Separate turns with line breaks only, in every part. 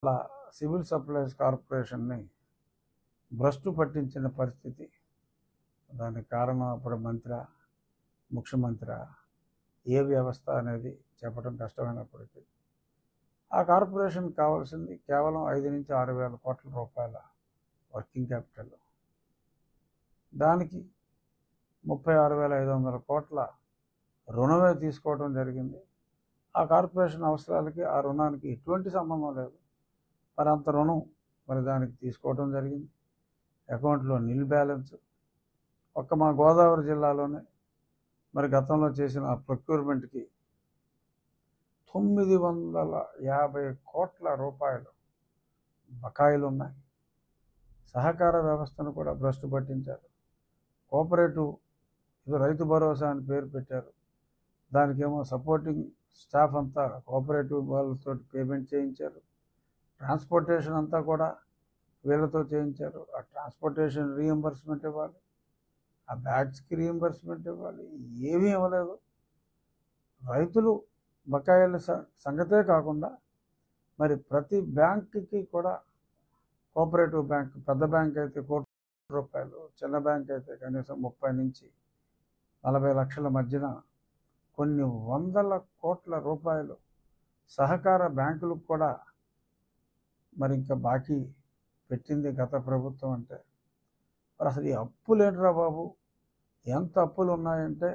అలా civil supplies కార్పొరేషన్ని భ్రష్టు పట్టించిన పరిస్థితి. దానికి కారణం అప్పుడు ముఖ్యమంత్రి ఏ వ్యవస్థ అనేది చెప్పడం కష్టమైనప్పటికీ ఆ కార్పొరేషన్కి కావాల్సింది కేవలం 5 నుంచి 6 వేల కోట్ల రూపాయల వర్కింగ్ క్యాపిటల్. దానికి 36,500 కోట్ల రుణమే తీసుకోవడం జరిగింది. ఆ కార్పొరేషన్ అవసరాలకి ఆ రుణానికి ఎటువంటి సంబంధం లేదు. మరి అంత రుణం దానికి తీసుకోవడం జరిగింది. అకౌంట్లో నిల్ బ్యాలెన్స్. ఒక్క మా గోదావరి జిల్లాలోనే గతంలో చేసిన ప్రొక్యూర్మెంట్కి 950 కోట్ల రూపాయలు బకాయిలు ఉన్నాయి. సహకార వ్యవస్థను కూడా భ్రష్టు పట్టించారు. కోఆపరేటివ్ రైతు భరోసా అని పేరు పెట్టారు. దానికేమో సపోర్టింగ్ స్టాఫ్ అంతా కోఆపరేటివ్ వాళ్ళతో పేమెంట్ చేయించారు. ట్రాన్స్పోర్టేషన్ అంతా కూడా వీళ్ళతో చేయించారు. ఆ ట్రాన్స్పోర్టేషన్ రీఎంబర్స్మెంట్ ఇవ్వాలి, ఆ బ్యాగ్స్కి రీఎంబర్స్మెంట్ ఇవ్వాలి, ఏమీ ఇవ్వలేదు. రైతులు బకాయిల సంగతే కాకుండా ప్రతి బ్యాంకుకి కూడా కోఆపరేటివ్ బ్యాంక్, పెద్ద బ్యాంక్ అయితే ₹1,00,00,000, చిన్న బ్యాంక్ అయితే కనీసం 30 నుంచి 40 లక్షల మధ్యన కొన్ని వందల కోట్ల రూపాయలు సహకార బ్యాంకులకు కూడా ఇంకా బాకీ పెట్టింది గత ప్రభుత్వం. అంటే అసలు ఈ అప్పులేంట్రా బాబు, ఎంత అప్పులు ఉన్నాయంటే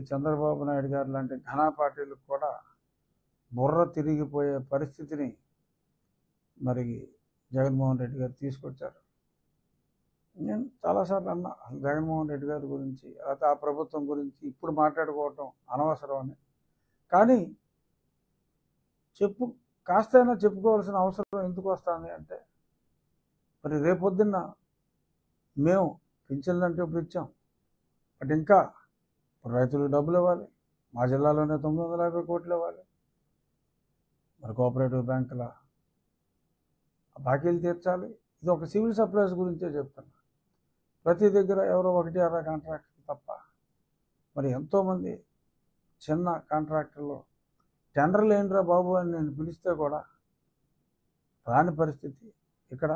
చంద్రబాబు నాయుడు గారు లాంటి ఘనా పార్టీలకు కూడా బుర్ర తిరిగిపోయే పరిస్థితిని జగన్మోహన్ రెడ్డి గారు తీసుకొచ్చారు. నేను చాలాసార్లు అన్నా జగన్మోహన్ రెడ్డి గారి గురించి, ఆ ప్రభుత్వం గురించి ఇప్పుడు మాట్లాడుకోవటం అనవసరం అని. కానీ కాస్తైనా చెప్పుకోవాల్సిన అవసరం ఎందుకు వస్తుంది అంటే రేపొద్దున్న మేము పింఛన్లు అంటే ఇప్పుడు ఇచ్చాం, ఇంకా రైతులకు డబ్బులు ఇవ్వాలి. మా జిల్లాలోనే 950 కోట్లు ఇవ్వాలి. కోఆపరేటివ్ బ్యాంకుల బాకీలు తీర్చాలి. ఇది ఒక సివిల్ సప్లైస్ గురించే చెప్తున్నా. ప్రతి దగ్గర ఎవరో 1-2 కాంట్రాక్టర్లు తప్ప ఎంతోమంది చిన్న కాంట్రాక్టర్లు టెండర్లు ఏంట్రా బాబు అని నేను పిలిస్తే కూడా రాని పరిస్థితి. ఇక్కడ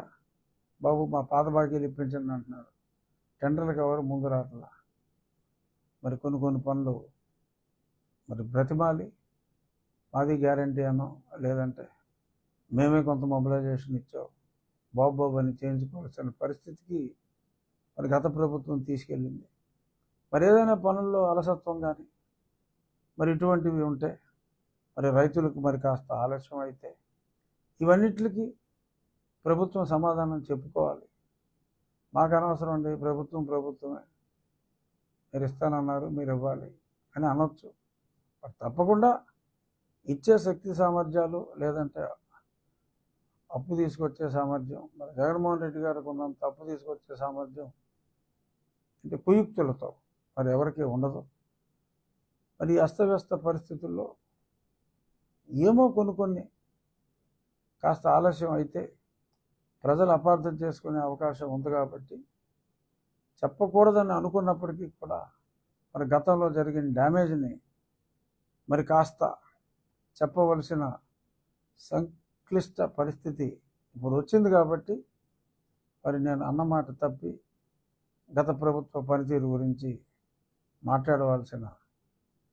బాబు మా పాత బాకీలు ఇప్పించండి అంటున్నారు. టెండర్లకు ఎవరు ముందు రావట్లా. కొన్ని పనులు బ్రతిమాలి మాది గ్యారంటీ అనో, లేదంటే మేమే కొంత మొబిలైజేషన్ ఇచ్చాం బాబు అని చేయించుకోవాల్సిన పరిస్థితికి గత ప్రభుత్వం తీసుకెళ్ళింది. ఏదైనా పనుల్లో అలసత్వం కానీ ఇటువంటివి ఉంటే రైతులకు కాస్త ఆలస్యం అయితే ఇవన్నిటికి ప్రభుత్వం సమాధానం చెప్పుకోవాలి. మాకు అనవసరం అండి, ప్రభుత్వమే, మీరు ఇస్తానన్నారు, మీరు ఇవ్వాలి అని అనొచ్చు. తప్పకుండా ఇచ్చే శక్తి సామర్థ్యాలు, లేదంటే అప్పు తీసుకొచ్చే సామర్థ్యం, జగన్మోహన్ రెడ్డి గారికి ఉన్నంత అప్పు తీసుకొచ్చే సామర్థ్యం అంటే కుయుక్తులతో ఎవరికీ ఉండదు. ఈ అస్తవ్యస్త పరిస్థితుల్లో ఏమో కొన్ని కాస్త ఆలస్యం అయితే ప్రజలు అపార్థం చేసుకునే అవకాశం ఉంది. కాబట్టి చెప్పకూడదని అనుకున్నప్పటికీ కూడా గతంలో జరిగిన డ్యామేజ్ని కాస్త చెప్పవలసిన సంక్లిష్ట పరిస్థితి ఇప్పుడు వచ్చింది. కాబట్టి నేను అన్నమాట తప్పి గత ప్రభుత్వ పనితీరు గురించి మాట్లాడవలసిన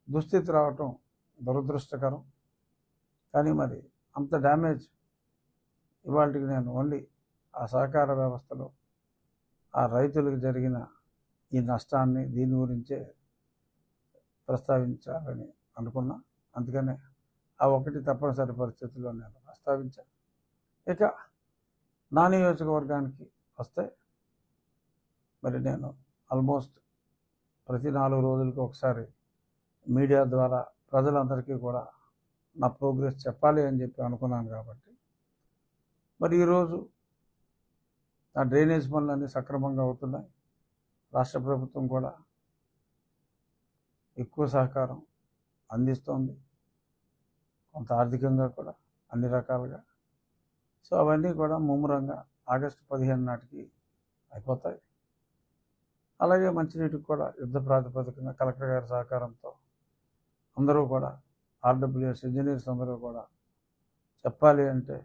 దుస్థితి రావటం దురదృష్టకరం. కానీ అంత డ్యామేజ్ ఇవాళకి నేను ఓన్లీ ఆ సహకార వ్యవస్థలో ఆ రైతులకు జరిగిన ఈ నష్టాన్ని దీని గురించే ప్రస్తావించాలని అనుకున్నా. అందుకనే ఆ ఒకటి తప్పనిసరి పరిస్థితుల్లో నేను ప్రస్తావించాను. ఇక నా నియోజకవర్గానికి వస్తే నేను ఆల్మోస్ట్ ప్రతి 4 రోజులకు ఒకసారి మీడియా ద్వారా ప్రజలందరికీ కూడా నా ప్రోగ్రెస్ చెప్పాలి అని చెప్పి అనుకున్నాను. కాబట్టి ఈరోజు నా డ్రైనేజ్ పనులన్నీ సక్రమంగా అవుతున్నాయి. రాష్ట్ర ప్రభుత్వం కూడా ఎక్కువ సహకారం అందిస్తోంది, కొంత ఆర్థికంగా కూడా అన్ని రకాలుగా. సో అవన్నీ కూడా ముమ్మరంగా ఆగస్టు 15 నాటికి అయిపోతాయి. అలాగే మంచినీటికి కూడా యుద్ధ ప్రాతిపదికన కలెక్టర్ గారి సహకారంతో అందరూ కూడా RWS ఇంజనీర్స్ అందరూ కూడా చెప్పాలి అంటే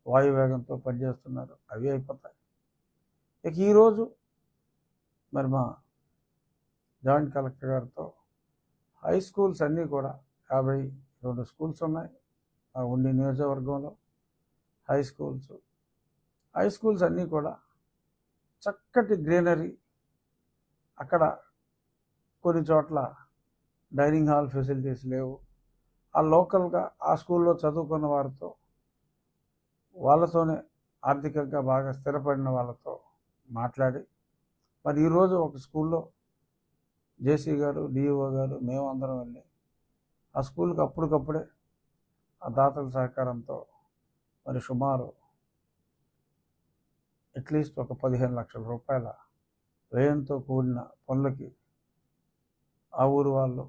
వాయువేగంతో పనిచేస్తున్నారు, అవి అయిపోతాయి. ఇక ఈరోజు మరి మా జాయింట్ కలెక్టర్ గారితో హై స్కూల్స్ అన్నీ కూడా 52 స్కూల్స్ ఉన్నాయి ఆ ఉండి నియోజకవర్గంలో. హై స్కూల్స్ అన్నీ కూడా చక్కటి గ్రీనరీ, అక్కడ కొన్ని చోట్ల డైనింగ్ హాల్ ఫెసిలిటీస్ లేవు. ఆ లోకల్గా ఆ స్కూల్లో చదువుకున్న వారితో, వాళ్ళతోనే ఆర్థికంగా బాగా స్థిరపడిన వాళ్ళతో మాట్లాడి మరి ఈరోజు ఒక స్కూల్లో జేసీ గారు, డిఈఓ గారు, మేము అందరం వెళ్ళి ఆ స్కూల్కి అప్పటికప్పుడే ఆ దాతల సహకారంతో మరి సుమారు అట్లీస్ట్ ఒక 15 లక్షల రూపాయల వ్యయంతో కూడిన పనులకి ఆ ఊరు వాళ్ళు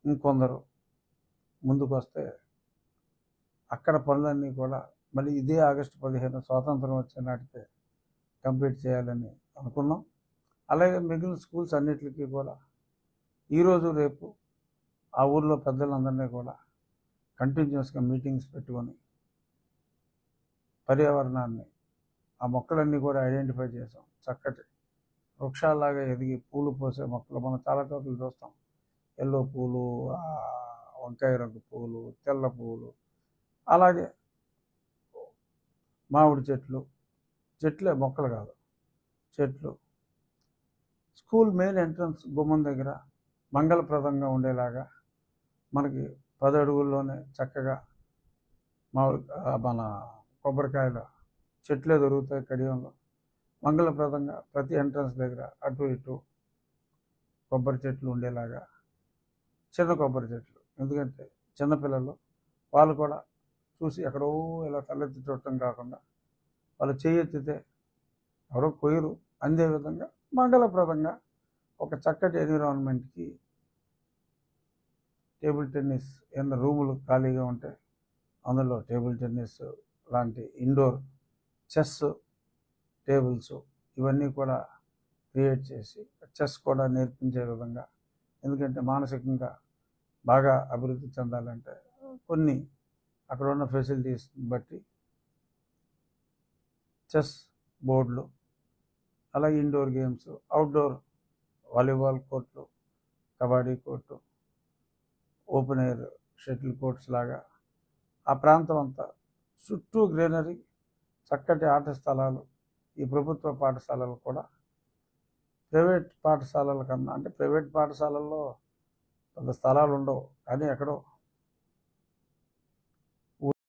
ఇంకొందరు ముందుకు వస్తే అక్కడ పనులన్నీ కూడా మళ్ళీ ఇదే ఆగస్టు 15 స్వాతంత్రం వచ్చే నాటికే కంప్లీట్ చేయాలని అనుకున్నాం. అలాగే మిగిలిన స్కూల్స్ అన్నిటికీ కూడా ఈరోజు రేపు ఆ ఊర్లో పెద్దలందరినీ కూడా కంటిన్యూస్గా మీటింగ్స్ పెట్టుకొని పర్యావరణాన్ని, ఆ మొక్కలన్నీ కూడా ఐడెంటిఫై చేసాం. చక్కటి వృక్షాలాగా ఎదిగి పూలు పోసే మొక్కలు మనం చాలా చోట్ల చూస్తాం. ఎల్లో పూలు, వంకాయ రంగు పూలు, తెల్ల పూలు, అలాగే మామిడి చెట్లే మొక్కలు కాదు, చెట్లు స్కూల్ మెయిన్ ఎంట్రన్స్ గుమ్మం దగ్గర మంగళప్రదంగా ఉండేలాగా మనకి 10 అడుగుల్లోనే చక్కగా మన కొబ్బరికాయల చెట్లే దొరుకుతాయి. కడియంలో మంగళప్రదంగా ప్రతి ఎంట్రన్స్ దగ్గర అటు ఇటు కొబ్బరి చెట్లు ఉండేలాగా, చిన్న కొబ్బరి చెట్లు, ఎందుకంటే చిన్నపిల్లలు వాళ్ళు కూడా చూసి ఎక్కడో ఇలా తలెత్తి చూడటం కాకుండా వాళ్ళు చేయెత్తితే ఎవరో కొయ్యరు అందే విధంగా మంగళప్రదంగా ఒక చక్కటి ఎన్విరాన్మెంట్కి టేబుల్ టెన్నిస్ ఏమైనా రూములు ఖాళీగా ఉంటే అందులో టేబుల్ టెన్నిస్ లాంటి ఇండోర్ చెస్ టేబుల్స్ ఇవన్నీ కూడా క్రియేట్ చేసి చెస్ కూడా నేర్పించే విధంగా, ఎందుకంటే మానసికంగా బాగా అభివృద్ధి చెందాలంటే కొన్ని అక్కడ ఉన్న ఫెసిలిటీస్ బట్టి చెస్ బోర్డులు, అలాగే indoor games, outdoor volleyball court, kabaddi court, open air shuttle courts లాగా ఆ ప్రాంతం అంతా చుట్టూ గ్రీనరీ, చక్కటి ఆట స్థలాలు. ఈ ప్రభుత్వ పాఠశాలలు కూడా ప్రైవేట్ పాఠశాలల కన్నా, అంటే ప్రైవేట్ పాఠశాలల్లో పెద్ద స్థలాలు ఉండవు, కానీ ఎక్కడో